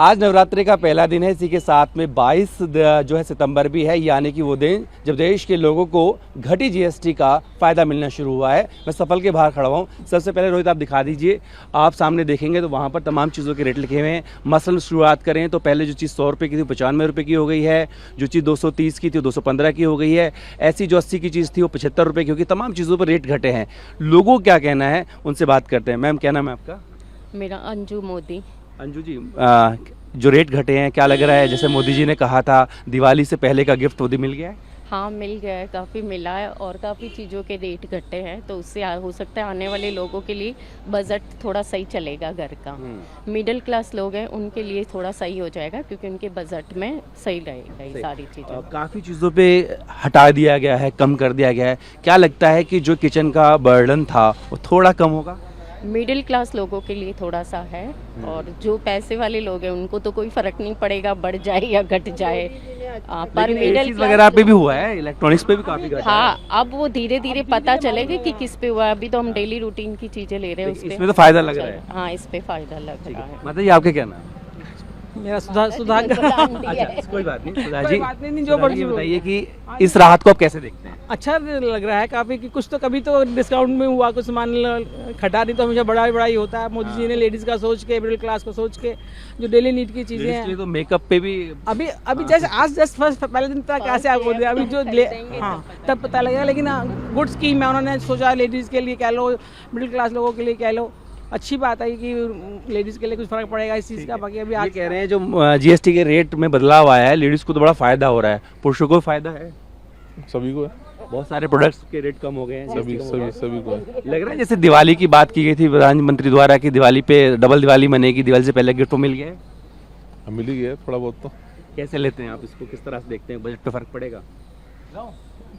आज नवरात्रि का पहला दिन है, इसी के साथ में 22 जो है सितंबर भी है, यानी कि वो दिन जब देश के लोगों को घटी जीएसटी का फ़ायदा मिलना शुरू हुआ है। मैं सफल के बाहर खड़ा हूँ। सबसे पहले रोहित आप दिखा दीजिए, आप सामने देखेंगे तो वहाँ पर तमाम चीज़ों के रेट लिखे हुए हैं। मसलन शुरुआत करें तो पहले जो चीज़ 100 रुपये की थी 95 रुपये की हो गई है, जो चीज़ 230 की थी 215 की हो गई है, ऐसी जो 80 की चीज़ थी वो 75 रुपये की होगी। तमाम चीज़ों पर रेट घटे हैं। लोगों क्या कहना है उनसे बात करते हैं। मैम क्या नाम है आपका? मेरा अंजू मोदी। अंजू जी, जो रेट घटे हैं क्या लग रहा है? जैसे मोदी जी ने कहा था दिवाली से पहले का गिफ्ट वो मिल गया है? हाँ मिल गया है, काफ़ी मिला है और काफ़ी चीज़ों के रेट घटे हैं, तो उससे हो सकता है आने वाले लोगों के लिए बजट थोड़ा सही चलेगा घर का। मिडिल क्लास लोग हैं उनके लिए थोड़ा सही हो जाएगा क्योंकि उनके बजट में सही रहेगा ये सारी चीज़ें। काफ़ी चीज़ों पे हटा दिया गया है, कम कर दिया गया है। क्या लगता है कि जो किचन का बर्डन था वो थोड़ा कम होगा? मिडिल क्लास लोगों के लिए थोड़ा सा है और जो पैसे वाले लोग हैं उनको तो कोई फर्क नहीं पड़ेगा बढ़ जाए या घट जाए। पर मिडिल क्लास वगैरह पे भी हुआ है, इलेक्ट्रॉनिक्स पे भी काफ़ी घटा है। हाँ, अब वो धीरे धीरे पता चलेगा कि किस पे हुआ है। अभी तो हम डेली रूटीन की चीज़ें ले रहे हैं, उस इसमें तो फ़ायदा लग रहा है। हाँ इस पे फायदा लग रहा है। माता जी आपके क्या नाम है? मेरा सुधाकर। अच्छा कोई बात नहीं, सुधा जी बात नहीं, जो सुधा जी, मर्जी बताइए कि इस राहत को आप कैसे देखते हैं? अच्छा लग रहा है काफ़ी कि कुछ तो कभी तो डिस्काउंट में हुआ, कुछ सामान खटा नहीं तो हमेशा बड़ा ही होता है। मोदी जी ने लेडीज़ का सोच के, मिडिल क्लास को सोच के, जो डेली नीड की चीज़ें हैं। तो मेकअप पे भी अभी जैसे आज जस्ट फर्स्ट पहले दिन तक कैसे आपको दिया, अभी जो हाँ तब पता लगेगा। लेकिन गुड स्कीम है, उन्होंने सोचा लेडीज़ के लिए कह लो, मिडिल क्लास लोगों के लिए कह लो, अच्छी बात है कि लेडीज़ के लिए कुछ फ़र्क पड़ेगा इस चीज़ का। बाकी अभी आज कह रहे हैं जो जीएसटी के रेट में बदलाव आया है, लेडीज़ को तो बड़ा फ़ायदा हो रहा है, पुरुषों को फ़ायदा है? सभी को है, बहुत सारे प्रोडक्ट्स के रेट कम हो गए हैं। सभी को है। लग रहा है जैसे दिवाली की बात की गई थी प्रधानमंत्री द्वारा कि दिवाली पे डबल दिवाली मनेगी, दिवाली से पहले गिफ्ट तो मिल गया है? मिल ही गया थोड़ा बहुत तो। कैसे लेते हैं आप इसको, किस तरह से देखते हैं, बजट पे फर्क पड़ेगा?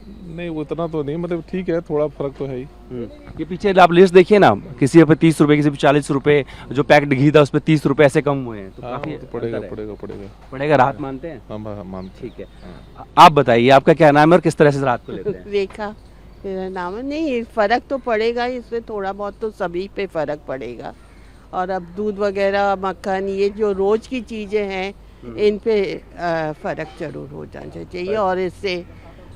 नहीं वो इतना तो नहीं, मतलब ठीक है, थोड़ा फर्क तो है ही। ये पीछे आप लिस्ट देखिए ना, किसी पे 30 रुपए, किसी पे 40 रुपए, जो पैक्ड घी था उस पे 30 रुपए ऐसे कम हुए हैं, तो हाँ, काफी तो पड़ेगा अंतर है। पड़ेगा पड़ेगा पड़ेगा, राहत मानते हैं? हाँ मानते। ठीक है, आप बताइए आपका क्या नाम है और किस तरह से राहत को लेते हैं? रेखा मेरा नाम है। नहीं फ़र्क तो पड़ेगा, इसमें थोड़ा बहुत तो सभी पे फ़र्क पड़ेगा। और अब दूध वगैरह, मक्खन, ये जो रोज़ की चीज़ें हैं इन पे फ़र्क ज़रूर हो जाना चाहिए और इससे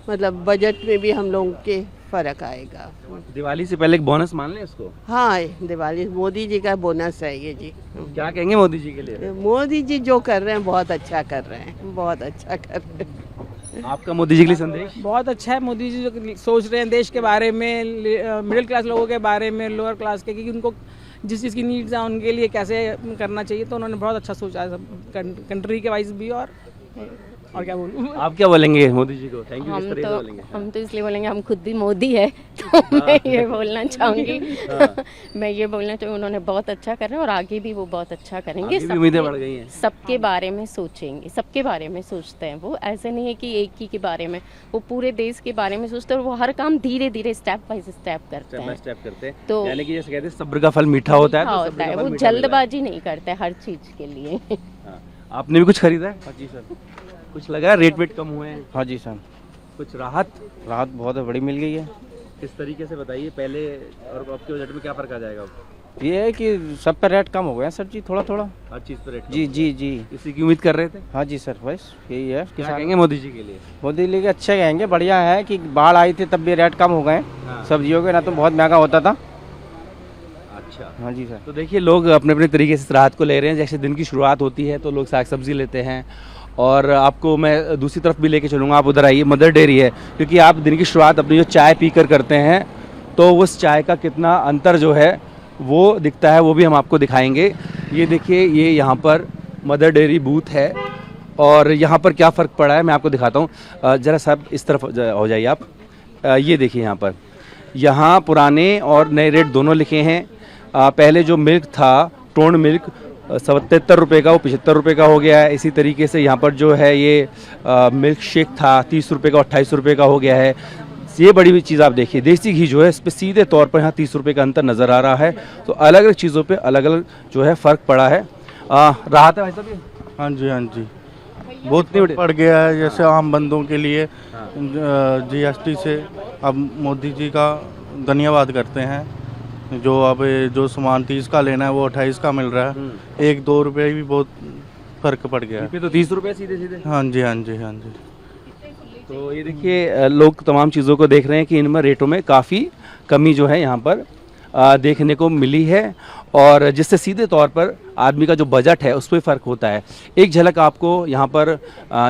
मतलब बजट में भी हम लोगों के फ़र्क आएगा। दिवाली से पहले एक बोनस मान लें इसको? हाँ दिवाली मोदी जी का बोनस है ये जी। क्या कहेंगे मोदी जी के लिए? मोदी जी जो कर रहे हैं बहुत अच्छा कर रहे हैं, बहुत अच्छा कर रहे हैं। आपका मोदी जी के लिए संदेश? बहुत अच्छा है, मोदी जी जो सोच रहे हैं देश के बारे में, मिडिल क्लास लोगों के बारे में, लोअर क्लास के, कि उनको जिस चीज़ की नीड्स है उनके लिए कैसे करना चाहिए, तो उन्होंने बहुत अच्छा सोचा है, कंट्री के वाइज भी। और क्या बोलूं, आप क्या बोलेंगे मोदी जी को? Thank you. हम तो इसलिए बोलेंगे, हम खुद भी मोदी है तो मैं ये बोलना चाहूँगी मैं ये बोलना चाहूँगी उन्होंने बहुत अच्छा कर रहे हैं और आगे भी वो बहुत अच्छा करेंगे। उम्मीदें बढ़ गई हैं। सबके बारे में सोचेंगे, सबके बारे में सोचते हैं वो, ऐसे नहीं है कि एक ही के बारे में, वो पूरे देश के बारे में सोचते हैं और वो हर काम धीरे धीरे स्टेप बाय स्टेप करते हैं। तो यानी कि जैसे कहते हैं सब्र का फल मीठा होता है, तो सब्र का फल वो मीठा जल्दबाजी नहीं करते हर चीज़ के लिए। आपने भी कुछ खरीदा है? हाँ जी सर। कुछ लगा रेट वेट कम हुए हैं? हाँ जी सर। कुछ राहत बहुत बड़ी मिल गई है। किस तरीके से बताइए, पहले और आपके बजट में क्या फर्क आ जाएगा? ये है कि सब पे रेट कम हो गए हैं सर जी, थोड़ा हर चीज़ पर रेट जी जी जी। इसी की उम्मीद कर रहे थे? हाँ जी सर, बस यही है। क्या कहेंगे मोदी जी के लिए? मोदी जी के अच्छे कहेंगे, बढ़िया है कि बाढ़ आई थी तब भी रेट कम हो गए सब्जियों के, ना तो बहुत महंगा होता था। अच्छा हाँ जी सर। तो देखिए लोग अपने अपने तरीके से राहत को ले रहे हैं। जैसे दिन की शुरुआत होती है तो लोग साग सब्जी लेते हैं, और आपको मैं दूसरी तरफ भी लेके चलूँगा। आप उधर आइए, मदर डेयरी है, क्योंकि आप दिन की शुरुआत अपनी जो चाय पीकर करते हैं तो उस चाय का कितना अंतर जो है वो दिखता है, वो भी हम आपको दिखाएंगे। ये देखिए, ये यहाँ पर मदर डेयरी बूथ है और यहाँ पर क्या फ़र्क पड़ा है मैं आपको दिखाता हूँ। ज़रा साहब इस तरफ हो जाइए आप। ये देखिए यहाँ पुराने और नए रेट दोनों लिखे हैं। पहले जो मिल्क था, टोन मिल्क 77 रुपये का, वो 75 रुपये का हो गया है। इसी तरीके से यहाँ पर जो है ये मिल्क शेक था 30 रुपये का, 28 रुपये का हो गया है। ये बड़ी भी चीज़ आप देखिए, देसी घी जो है इस पर सीधे तौर पर यहाँ 30 रुपये का अंतर नज़र आ रहा है। तो अलग अलग चीज़ों पे अलग अलग जो है फ़र्क पड़ा है। राहत है भाई साहब? हाँ जी, बहुत पड़ गया है। जैसे आम बंदों के लिए जीएसटी से अब मोदी जी का धन्यवाद करते हैं। जो अब जो सामान 30 का लेना है वो 28 का मिल रहा है। 1-2 रुपये भी बहुत फर्क पड़ गया है। पे तो 30 रुपये सीधे सीधे। हाँ जी, हाँ जी, हाँ जी। तो ये देखिए लोग तमाम चीज़ों को देख रहे हैं कि इनमें रेटों में काफ़ी कमी जो है यहाँ पर देखने को मिली है, और जिससे सीधे तौर पर आदमी का जो बजट है उस पर फ़र्क होता है। एक झलक आपको यहाँ पर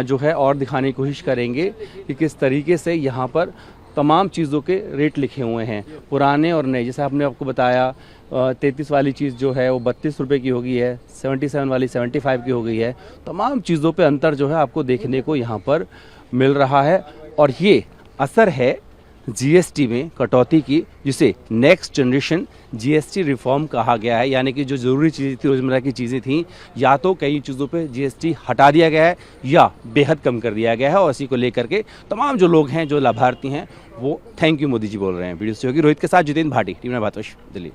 जो है और दिखाने की कोशिश करेंगे कि किस तरीके से यहाँ पर तमाम चीज़ों के रेट लिखे हुए हैं, पुराने और नए। जैसे आपने आपको बताया 33 वाली चीज़ जो है वो 32 रुपये की हो गई है, 77 वाली 75 की हो गई है। तमाम चीज़ों पे अंतर जो है आपको देखने को यहाँ पर मिल रहा है, और ये असर है जीएसटी में कटौती की, जिसे नेक्स्ट जनरेशन जीएसटी रिफॉर्म कहा गया है। यानी कि जो ज़रूरी चीज़ें थी, रोज़मर्रा की चीज़ें थीं, या तो कई चीज़ों पे जीएसटी हटा दिया गया है या बेहद कम कर दिया गया है, और इसी को लेकर के तमाम जो लोग हैं, जो लाभार्थी हैं, वो थैंक यू मोदी जी बोल रहे हैं। वीडियो सहयोगी रोहित के साथ जितेंद्र भाटी, टीम भारतवर्ष, दिल्ली।